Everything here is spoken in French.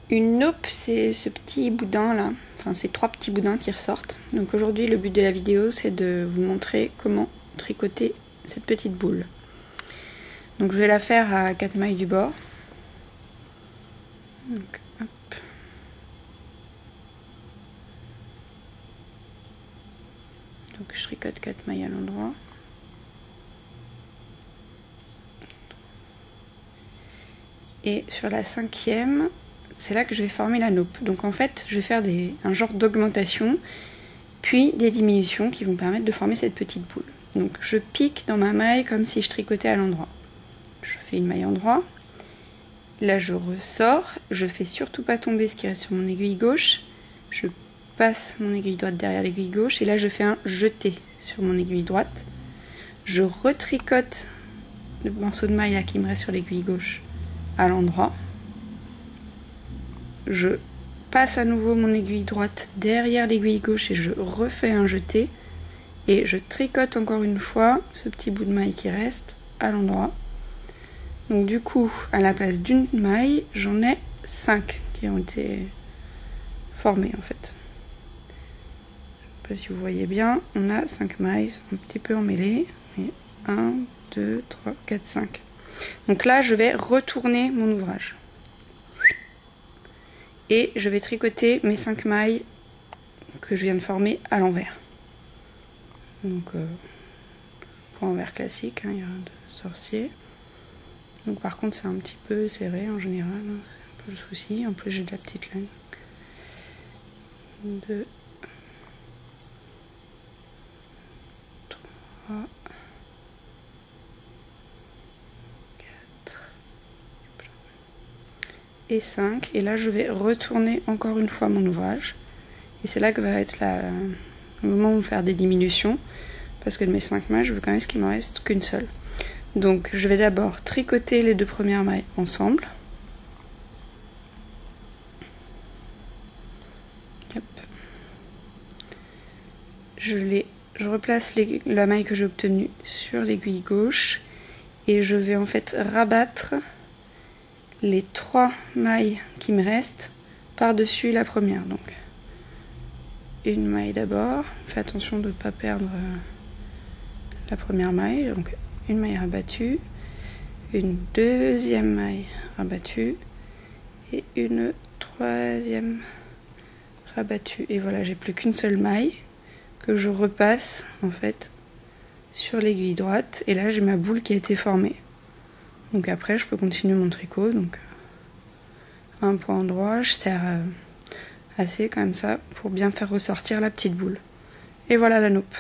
Une naupe, c'est ce petit boudin là, enfin ces 3 petits boudins qui ressortent. Donc aujourd'hui le but de la vidéo c'est de vous montrer comment tricoter cette petite boule. Donc je vais la faire à 4 mailles du bord. Donc, hop. Donc je tricote 4 mailles à l'endroit. Et sur la 5e, c'est là que je vais former la naupe. Donc en fait, je vais faire un genre d'augmentation, puis des diminutions qui vont permettre de former cette petite boule. Donc je pique dans ma maille comme si je tricotais à l'endroit. Je fais une maille endroit. Là je ressors, je fais surtout pas tomber ce qui reste sur mon aiguille gauche. Je passe mon aiguille droite derrière l'aiguille gauche et là je fais un jeté sur mon aiguille droite. Je retricote le morceau de maille là qui me reste sur l'aiguille gauche à l'endroit. Je passe à nouveau mon aiguille droite derrière l'aiguille gauche et je refais un jeté. Et je tricote encore une fois ce petit bout de maille qui reste à l'endroit. Donc du coup, à la place d'une maille, j'en ai 5 qui ont été formées en fait. Je ne sais pas si vous voyez bien, on a 5 mailles, un petit peu emmêlées. 1, 2, 3, 4, 5. Donc là, je vais retourner mon ouvrage. Et je vais tricoter mes 5 mailles que je viens de former à l'envers. Donc, point envers classique, hein, il y a rien de sorcier. Donc par contre, c'est un petit peu serré en général, hein, c'est un peu le souci. En plus, j'ai de la petite laine. 2, 3, 4 et 5. Et là, je vais retourner encore une fois mon ouvrage. Et c'est là que va être le moment où on va faire des diminutions. Parce que de mes 5 mailles, je veux quand même qu'il ne me reste qu'une seule. Donc je vais d'abord tricoter les 2 premières mailles ensemble. Hop. Je replace la maille que j'ai obtenue sur l'aiguille gauche. Et je vais en fait rabattre les 3 mailles qui me restent par-dessus la première. Donc une maille d'abord. Fais attention de ne pas perdre la première maille. Donc une maille rabattue, une deuxième maille rabattue et une troisième rabattue. Et voilà, j'ai plus qu'une seule maille que je repasse en fait sur l'aiguille droite. Et là, j'ai ma boule qui a été formée. Donc après, je peux continuer mon tricot. Donc un point endroit, je serre assez comme ça pour bien faire ressortir la petite boule. Et voilà la naupe.